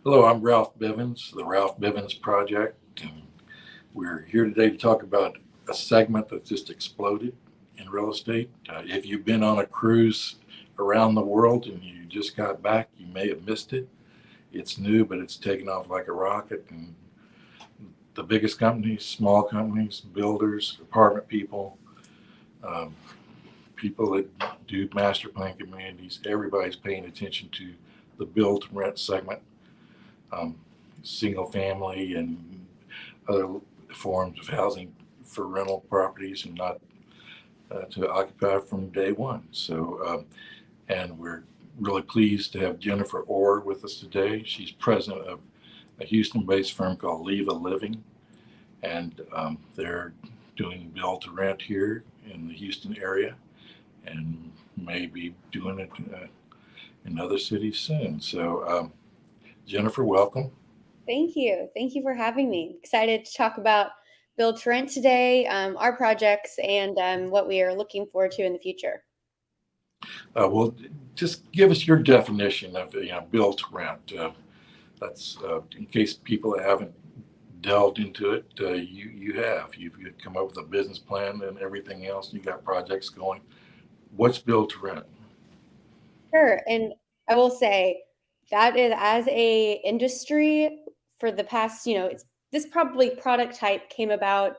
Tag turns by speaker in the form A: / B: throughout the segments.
A: Hello, I'm Ralph Bivens, the Ralph Bivens Project, and we're here today to talk about a segment that just exploded in real estate. If you've been on a cruise around the world and you just got back, you may have missed it. It's new, but it's taken off like a rocket. And the biggest companies, small companies, builders, apartment people, um, people that do master plan communities, everybody's paying attention to the build to rent segment. um, Single family and other forms of housing for rental properties and not to occupy from day one. And we're really pleased to have Jennifer Orr with us today. She's president of a Houston-based firm called Leva Living, and they're doing build to rent here in the Houston area, and maybe doing it in other cities soon. Jennifer, welcome.
B: Thank you. Thank you for having me. Excited to talk about Build to Rent today, our projects, and what we are looking forward to in the future.
A: Well, just give us your definition of build to rent. That's in case people haven't delved into it. You have you've come up with a business plan and everything else. You got projects going. What's build to rent?
B: Sure. And I will say that is as a industry for the past, this probably product type came about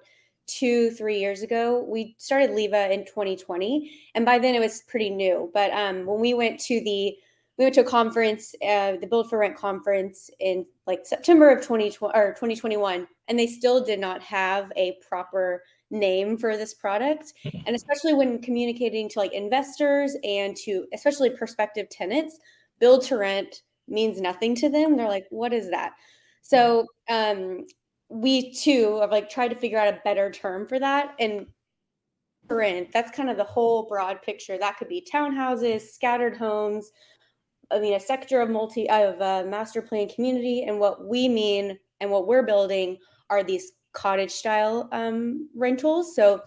B: 2, 3 years ago. We started Leva in 2020, and by then it was pretty new. But when we went to a conference, the Build for Rent conference in like September of 2020 or 2021, and they still did not have a proper name for this product. And especially when communicating to like investors and to especially prospective tenants, build to rent means nothing to them. They're like, what is that? So we too have like tried to figure out a better term for that. And rent, that's kind of the whole broad picture. That could be townhouses, scattered homes, I mean, a sector of a master plan community. And what we mean and what we're building are these cottage style rentals. So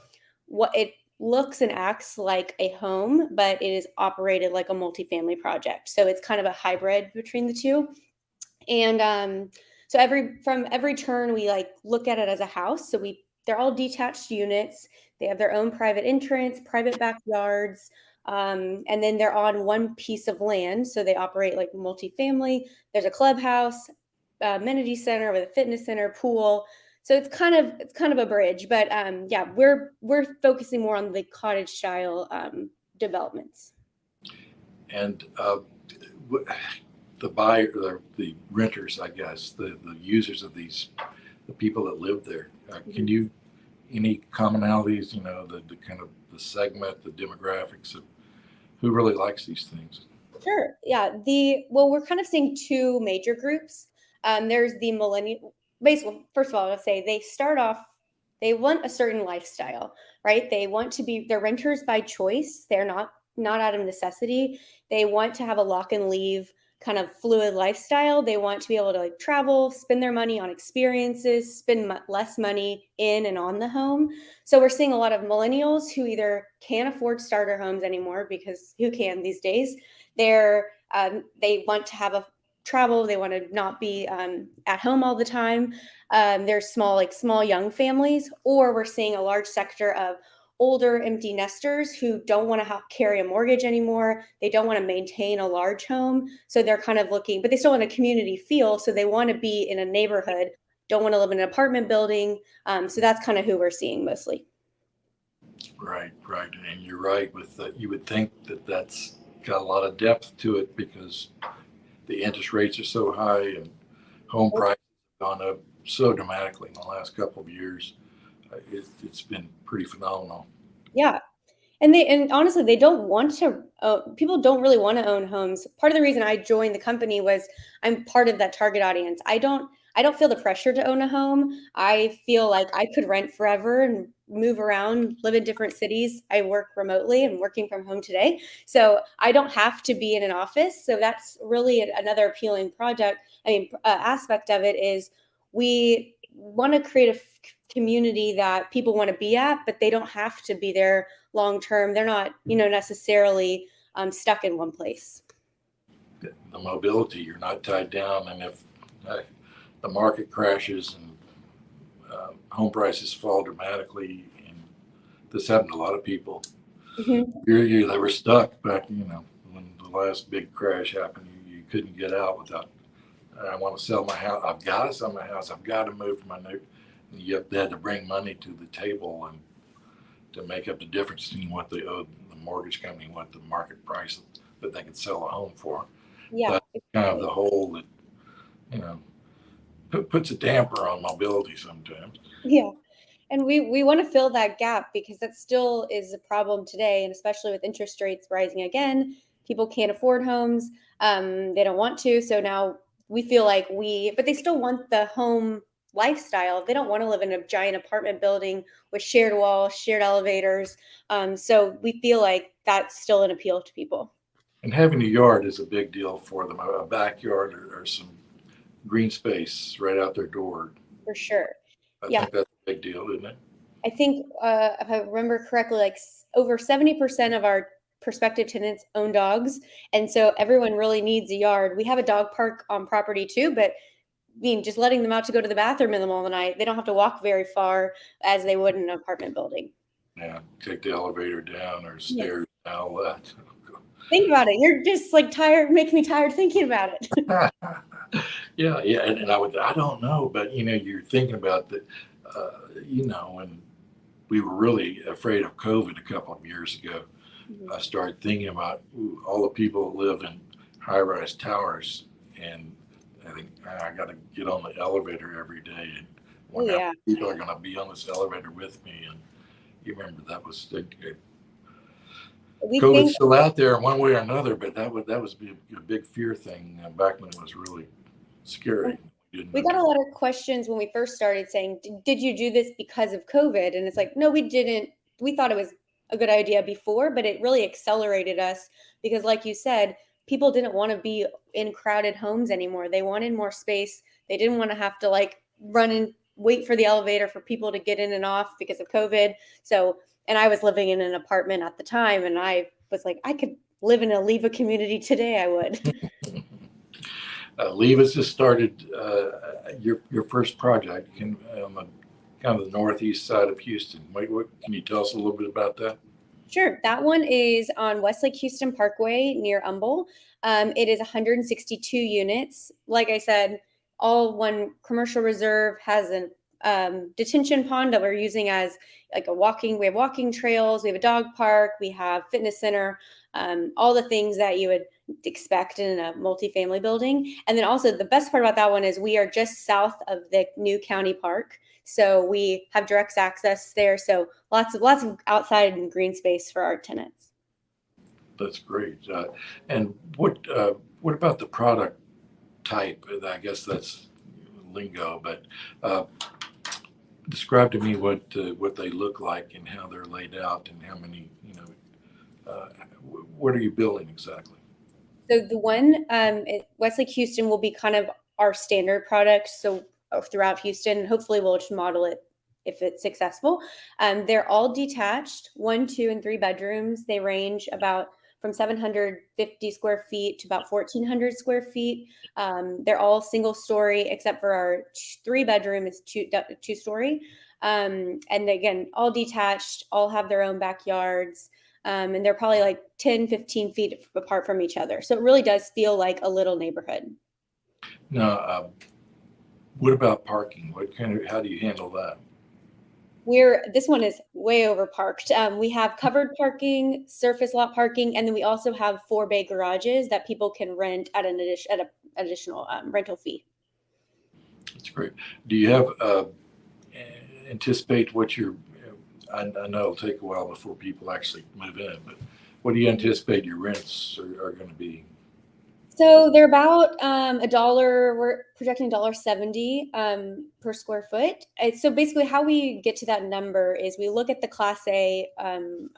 B: what it looks and acts like a home, but it is operated like a multifamily project. So it's kind of a hybrid between the two. And so from every turn, we like look at it as a house. So they're all detached units. They have their own private entrance, private backyards, and then they're on one piece of land. So they operate like multifamily. There's a clubhouse, amenity center with a fitness center, pool. So it's kind of a bridge, but yeah, we're focusing more on the cottage style developments.
A: And the buyer, the renters, I guess, the users of these, the people that live there. Can you any commonalities? The kind of the segment, the demographics of who really likes these things.
B: Sure. Yeah. We're kind of seeing two major groups. There's the millennial. Basically, first of all, I'll say they start off. They want a certain lifestyle, right? They want to be. They're renters by choice. They're not out of necessity. They want to have a lock and leave kind of fluid lifestyle. They want to be able to like travel, spend their money on experiences, spend less money in and on the home. So we're seeing a lot of millennials who either can't afford starter homes anymore because who can these days? They want to have a travel. They want to not be at home all the time. There's small young families, or we're seeing a large sector of older empty nesters who don't want to carry a mortgage anymore. They don't want to maintain a large home. So they're kind of looking, but they still want a community feel. So they want to be in a neighborhood, don't want to live in an apartment building. So that's kind of who we're seeing mostly.
A: Right, right, and you're right. With you would think that that's got a lot of depth to it because the interest rates are so high and home prices have gone up so dramatically in the last couple of years. It's been pretty phenomenal.
B: Yeah. And honestly, they don't want to. People don't really want to own homes. Part of the reason I joined the company was I'm part of that target audience. I don't feel the pressure to own a home. I feel like I could rent forever and move around, live in different cities. I work remotely and working from home today, so I don't have to be in an office. So that's really another appealing project. I mean, aspect of it is we want to create a community that people want to be at, but they don't have to be there long term. They're not, necessarily stuck in one place.
A: The mobility, you're not tied down, and if the market crashes and home prices fall dramatically, and this happened to a lot of people.
B: Mhm.
A: They were stuck back, when the last big crash happened. You couldn't get out without. I want to sell my house. I've got to sell my house. I've got to move from my new. They had to bring money to the table and to make up the difference between what they owed the mortgage company and what the market price that they could sell a home for.
B: Yeah,
A: That's kind of
B: exactly.
A: the hole that you know puts a damper on mobility sometimes.
B: Yeah. And we want to fill that gap because that still is a problem today, and especially with interest rates rising again, people can't afford homes. They don't want to, so now we feel like but they still want the home lifestyle. They don't want to live in a giant apartment building with shared walls, shared elevators. So we feel like that's still an appeal to people.
A: And having a yard is a big deal for them. A backyard or some green space right out their door.
B: For sure.
A: I
B: Yeah,
A: think that's a big deal, isn't it?
B: I think if I remember correctly, like over 70% of our prospective tenants own dogs. And so everyone really needs a yard. We have a dog park on property too, but I mean, just letting them out to go to the bathroom in the middle of the night, they don't have to walk very far as they would in an apartment building.
A: Yeah, take the elevator down or
B: Yes.
A: stairs and all that.
B: Think about it. You're just like tired, making me tired thinking about it.
A: Yeah, and I don't know, but you're thinking about that. When we were really afraid of COVID a couple of years ago,
B: Mhm.
A: I started thinking about all the people that live in high-rise towers, and I think I got to get on the elevator every day, and
B: Oh,
A: wonder how
B: yeah.
A: many people are going to be on this elevator with me. And you remember that was
B: We
A: COVID's
B: think
A: still out there in one way or another, but that was a big fear thing back when it was really scary. You didn't
B: we
A: know.
B: got a lot of questions when we first started saying, Did you do this because of COVID? And it's like, no, we didn't. We thought it was a good idea before, but it really accelerated us because, like you said, people didn't want to be in crowded homes anymore. They wanted more space. They didn't want to have to like run and wait for the elevator for people to get in and off because of COVID. So, and I was living in an apartment at the time, and I was like, I could live in a Leva community today. I would.
A: Leva's just started your first project on the kind of the northeast side of Houston. What can you tell us a little bit about that?
B: Sure. That one is on Westlake Houston Parkway near Humble. It is 162 units. Like I said, all one commercial reserve has a detention pond that we're using as like we have walking trails, we have a dog park, we have fitness center, all the things that you would expect in a multifamily building. And then also the best part about that one is we are just south of the new county park. So we have direct access there. So lots of outside and green space for our tenants.
A: That's great. And what about the product type? I guess that's lingo, but uh, describe to me what they look like and how they're laid out and how many. What are you building exactly?
B: So the one at Westlake Houston will be kind of our standard product. So throughout Houston, hopefully we'll just model it if it's successful. They're all detached, 1, 2, and 3 bedrooms. They range about from 750 square feet to about 1,400 square feet. They're all single story, except for our 3 bedroom is two story. And again, all detached, all have their own backyards. And they're probably like 10, 15 feet apart from each other. So it really does feel like a little neighborhood.
A: Now, what about parking? How do you handle that?
B: This one is way over parked. We have covered parking, surface lot parking, and then we also have 4 bay garages that people can rent at an additional rental fee.
A: That's great. Do you have anticipate what your? I know it'll take a while before people actually move in, but what do you anticipate your rents are going to be?
B: So they're about a dollar. We're projecting $1.70 per square foot. So basically, how we get to that number is we look at the Class A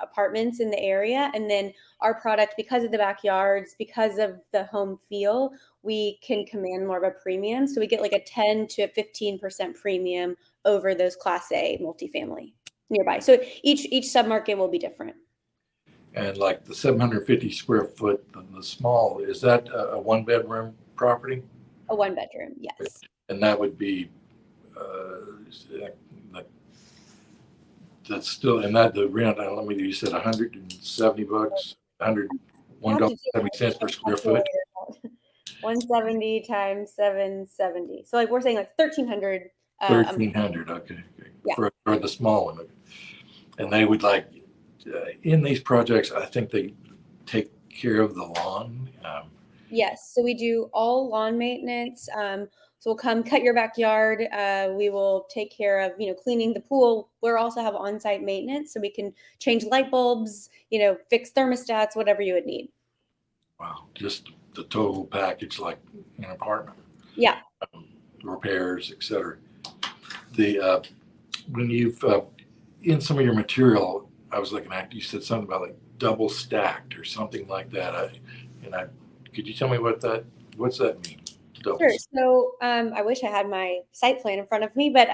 B: apartments in the area, and then our product, because of the backyards, because of the home feel, we can command more of a premium. So we get like a 10 to 15% premium over those Class A multifamily nearby. So each submarket will be different.
A: And like the 750 square foot, the small, is that a one bedroom property?
B: A 1-bedroom, yes.
A: And that would be, uh, that's still, and that the rent, let me, you said $170,
B: I have to do
A: $1.70 per
B: my
A: square foot.
B: calculator. 170 times 770. So like we're saying like 1,300.
A: 1,300, okay.
B: Yeah.
A: For the small one. And they would like, in these projects, I think they take care of the lawn.
B: Yes. So we do all lawn maintenance. So we'll come cut your backyard. We will take care of, cleaning the pool. We'll also have on-site maintenance, so we can change light bulbs, fix thermostats, whatever you would need.
A: Wow, just the total package, like an apartment.
B: Yeah.
A: Repairs, etc. The when you've in some of your material, I was looking at, you said something about like double stacked or something like that. Could you tell me what's that mean? Double
B: Sure.
A: stacked.
B: So I wish I had my site plan in front of me, but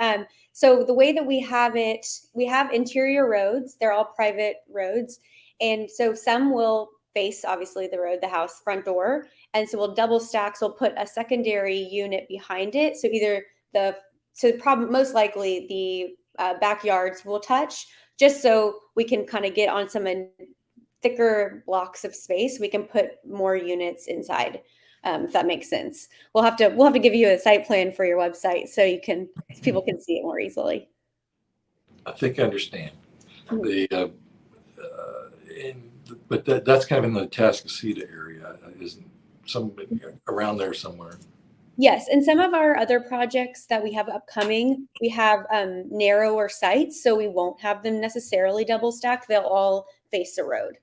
B: so the way that we have it, we have interior roads. They're all private roads, and so some will face obviously the road, the house front door, and so we'll double stack. So we'll put a secondary unit behind it. So either most likely the backyards will touch, just so we can kind of get on some thicker blocks of space. We can put more units inside. If that makes sense. We'll have to give you a site plan for your website so people can see it more easily.
A: I think I understand.
B: Mhm.
A: The but that's kind of in the Tascasita area, isn't some around there somewhere?
B: Yes, and some of our other projects that we have upcoming, we have narrower sites, so we won't have them necessarily double stacked. They'll all face a road.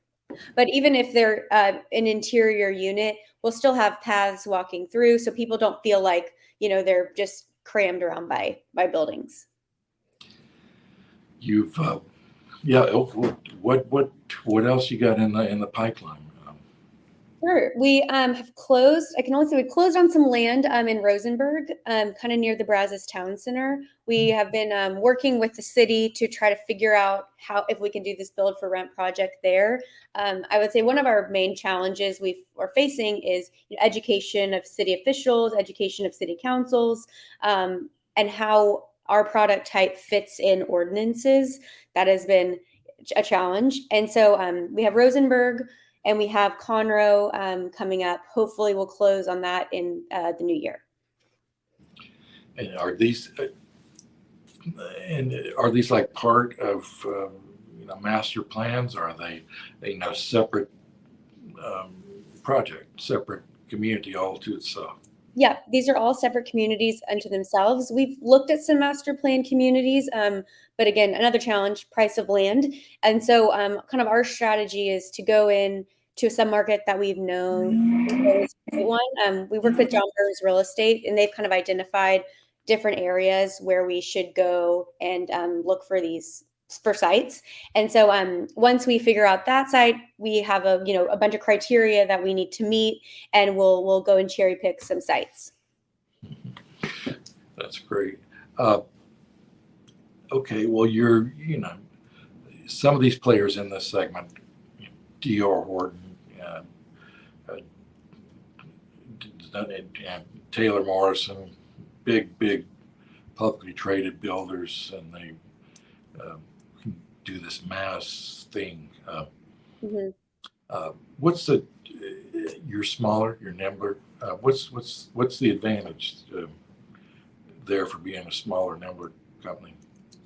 B: But even if they're an interior unit, we'll still have paths walking through, so people don't feel like they're just crammed around by buildings.
A: You've yeah. What else you got in the pipeline?
B: Sure. We have closed. I can only say we closed on some land in Rosenberg, kind of near the Brazos Town Center. We have been working with the city to try to figure out if we can do this build for rent project there. I would say one of our main challenges we are facing is education of city officials, education of city councils, and how our product type fits in ordinances. That has been a challenge. And so we have Rosenberg. And we have Conroe coming up. Hopefully, we'll close on that in the new year.
A: And are these like part of master plans, or are they separate project, separate community all to itself?
B: Yeah, these are all separate communities unto themselves. We've looked at some master plan communities, but again, another challenge: price of land. And so, kind of our strategy is to go in to a submarket that we've known is always a great one. We work with John Burns Real Estate, and they've kind of identified different areas where we should go and look for sites. And so once we figure out that site, we have a bunch of criteria that we need to meet, and we'll go and cherry pick some sites.
A: That's great. Okay, well, some of these players in this segment, D.R. Horton, Taylor Morrison, big publicly traded builders, and they do this mass thing. What's you're smaller, you're nimbler. What's the advantage there for being a smaller, nimbler company?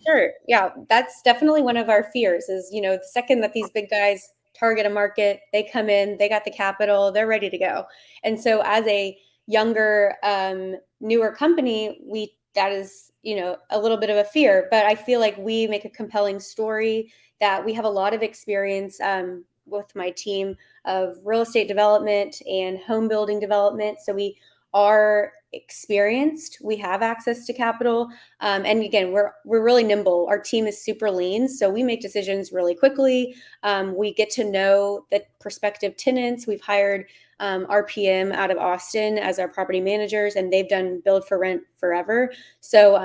B: Sure. Yeah, that's definitely one of our fears is, the second that these big guys target a market, they come in, they got the capital, they're ready to go. And so as a younger, newer company, that is, a little bit of a fear, but I feel like we make a compelling story, that we have a lot of experience with my team of real estate development and home building development. So we are experienced, we have access to capital, and again, we're really nimble. Our team is super lean, so we make decisions really quickly. We get to know the prospective tenants. We've hired RPM out of Austin as our property managers, and they've done build for rent forever. So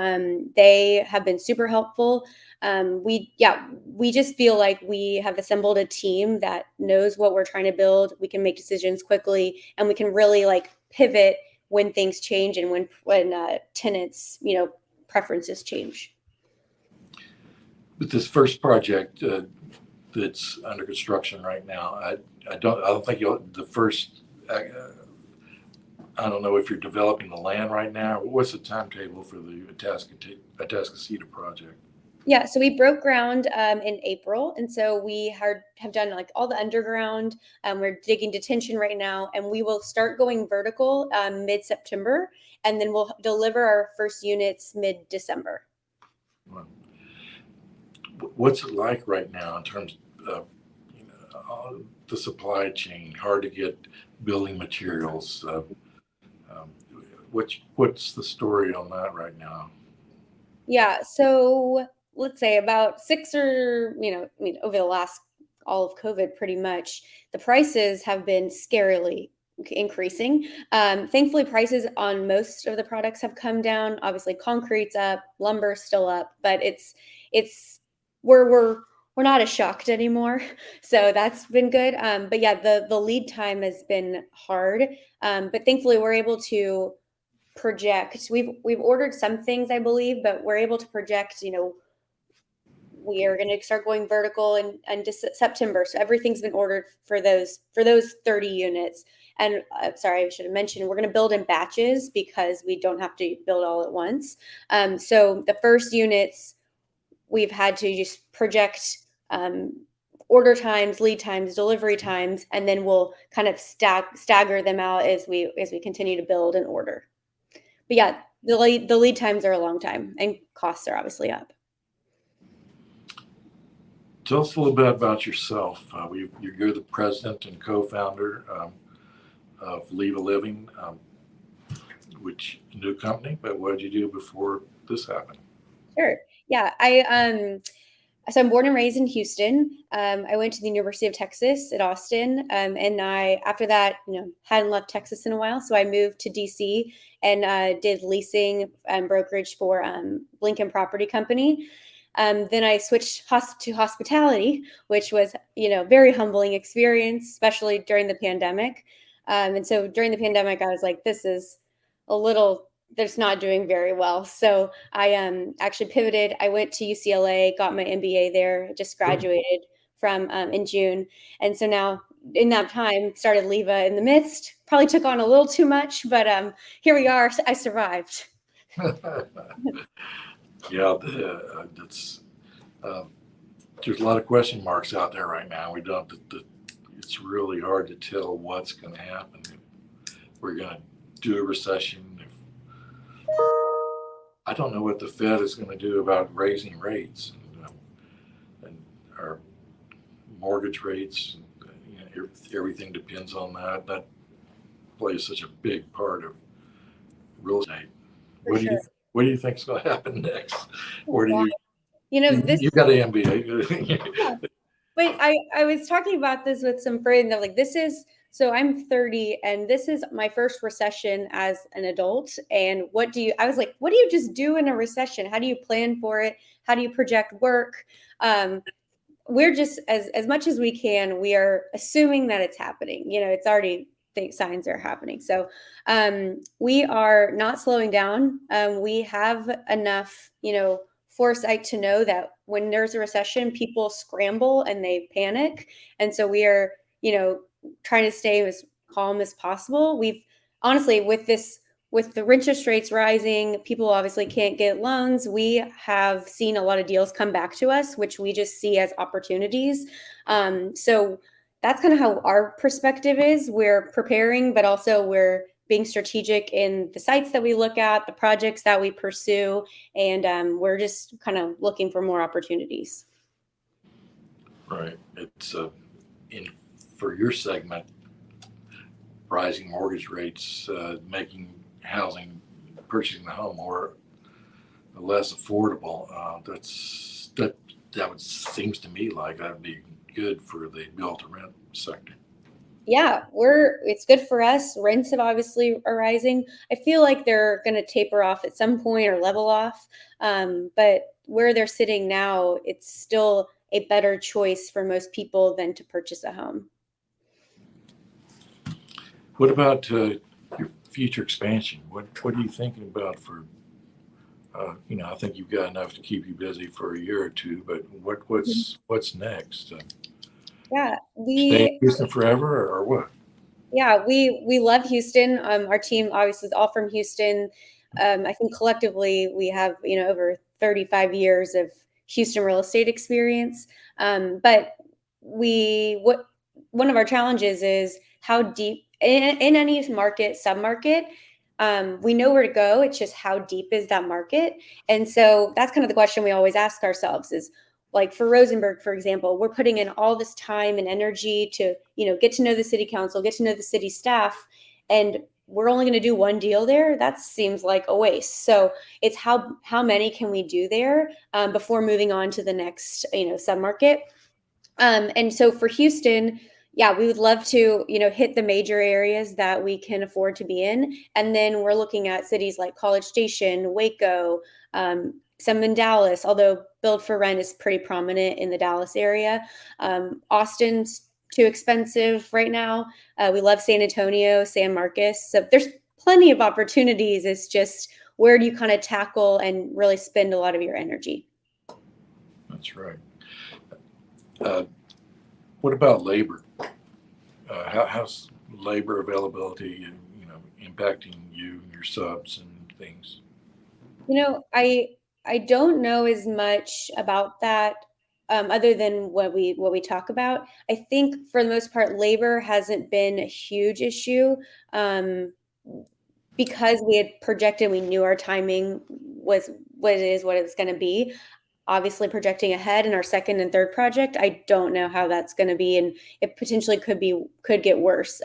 B: they have been super helpful. We just feel like we have assembled a team that knows what we're trying to build. We can make decisions quickly, and we can really pivot when things change and when tenants, preferences change.
A: With this first project that's under construction right now, I don't think the first. I don't know if you're developing the land right now. What's the timetable for the Atascocita project?
B: Yeah, so we broke ground in April, and so we have done like all the underground. We're digging detention right now, and we will start going vertical mid-September, and then we'll deliver our first units mid-December.
A: What's it like right now in terms of the supply chain? Hard to get building materials. What's the story on that right now?
B: Yeah, so let's say about over the last all of COVID, pretty much the prices have been scarily increasing. Thankfully, prices on most of the products have come down. Obviously, concrete's up, lumber's still up, but it's we're not as shocked anymore, so that's been good. But yeah, the lead time has been hard, but thankfully, we're able to project. We've ordered some things, I believe, but we're able to project. We are going to start going vertical in September, so everything's been ordered for those 30 units. And sorry, I should have mentioned we're going to build in batches because we don't have to build all at once. So the first units we've had to just project order times, lead times, delivery times, and then we'll kind of stagger them out as we continue to build and order. But yeah, the lead times are a long time, and costs are obviously up.
A: Tell us a little bit about yourself. You're the president and co-founder of Leva Living, which new company, but what did you do before this happened?
B: Sure. Yeah, so I'm born and raised in Houston. I went to the University of Texas at Austin, and after that, hadn't left Texas in a while, so I moved to DC and did leasing and brokerage for Lincoln Property Company. Then I switched to hospitality, which was very humbling experience, especially during the pandemic. And so during the pandemic, I was like, this is that's not doing very well. So I actually pivoted. I went to UCLA, got my MBA there, just graduated from in June. And so now in that time, started Leva in the midst, probably took on a little too much, but here we are. I survived.
A: Yeah, that's there's a lot of question marks out there right now. It's really hard to tell what's going to happen. We're going to do a recession. I don't know what the Fed is going to do about raising rates and our mortgage rates. Everything depends on that. That plays such a big part of real estate. What do you think is going to happen next? Where do you got an MBA?
B: Yeah. But I was talking about this with some friends. I'm like, so I'm 30 and this is my first recession as an adult. And I was like, what do you just do in a recession? How do you plan for it? How do you project work? We're just, as much as we can, we are assuming that it's happening. It's already, signs are happening. So we are not slowing down. We have enough, foresight to know that when there's a recession, people scramble and they panic. And so we are, trying to stay as calm as possible. We've honestly, with the interest rates rising, people obviously can't get loans. We have seen a lot of deals come back to us, which we just see as opportunities. So that's kind of how our perspective is. We're preparing, but also we're being strategic in the sites that we look at, the projects that we pursue, and we're just kind of looking for more opportunities.
A: Right. It's for your segment, rising mortgage rates, making purchasing the home more less affordable. That seems to me like that'd be good for the build-to-rent sector.
B: Yeah, it's good for us. Rents have obviously are rising. I feel like they're going to taper off at some point or level off. But where they're sitting now, it's still a better choice for most people than to purchase a home.
A: What about your future expansion? What are you thinking about for? I think you've got enough to keep you busy for a year or two, but what's next?
B: Yeah,
A: Stay in
B: we
A: Houston forever, or what?
B: Yeah, we love Houston. Our team obviously is all from Houston. I think collectively we have over 35 years of Houston real estate experience. But we what one of our challenges is how deep in any market, submarket. We know where to go. It's just how deep is that market, and so that's kind of the question we always ask ourselves: is like for Rosenberg, for example, we're putting in all this time and energy to, get to know the city council, get to know the city staff, and we're only going to do one deal there. That seems like a waste. So it's how many can we do there before moving on to the next, submarket. And so for Houston, yeah, we would love to, hit the major areas that we can afford to be in. And then we're looking at cities like College Station, Waco, some in Dallas, although build for rent is pretty prominent in the Dallas area. Austin's too expensive right now. We love San Antonio, San Marcos. So there's plenty of opportunities. It's just where do you kind of tackle and really spend a lot of your energy?
A: That's right. What about labor? How's labor availability, impacting you and your subs and things?
B: I don't know as much about that other than what we talk about. I think for the most part, labor hasn't been a huge issue um, because we had projected, we knew our timing was what it was going to be. Obviously, projecting ahead in our second and third project, I don't know how that's going to be, and it potentially could get worse.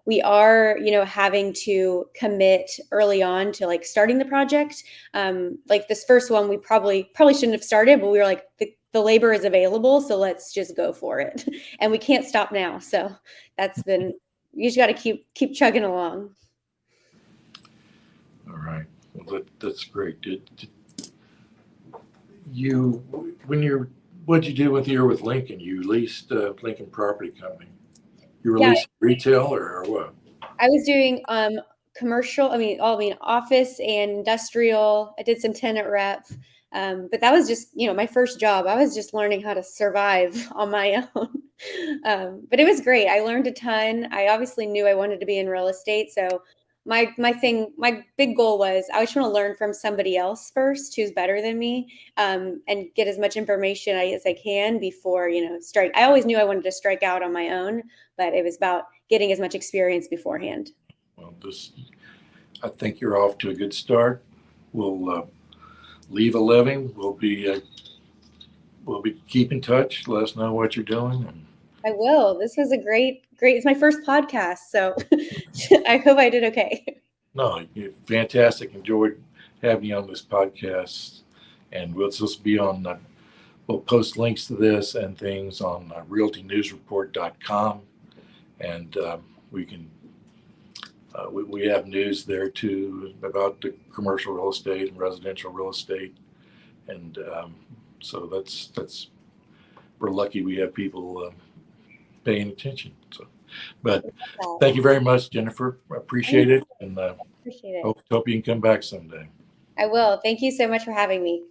B: We are, having to commit early on to like starting the project. Like this first one, we probably shouldn't have started, but we were like, the labor is available, so let's just go for it, and we can't stop now. So that's been you just got to keep chugging along.
A: All right. Well, that's great. You when you're what'd you do with Lincoln? You leased Lincoln Property Company. You were
B: Yeah,
A: leasing retail or what?
B: I was doing commercial, office and industrial. I did some tenant rep. But that was just, my first job. I was just learning how to survive on my own. But it was great. I learned a ton. I obviously knew I wanted to be in real estate. So my big goal was I just want to learn from somebody else first who's better than me, and get as much information as I can before, strike. I always knew I wanted to strike out on my own, but it was about getting as much experience beforehand.
A: Well, I think you're off to a good start. We'll leave a living. We'll be keep in touch. Let us know what you're doing. And
B: I will. This was a great. It's my first podcast, so I hope I did okay.
A: no, you're fantastic. Enjoyed having you on this podcast, and we'll just be on. We'll post links to this and things on realtynewsreport.com, and we can. We have news there too about the commercial real estate and residential real estate, and so that's we're lucky we have people paying attention. So, but thank you very much, Jennifer. I appreciate it, and
B: Appreciate it.
A: hope you can come back someday.
B: I will. Thank you so much for having me.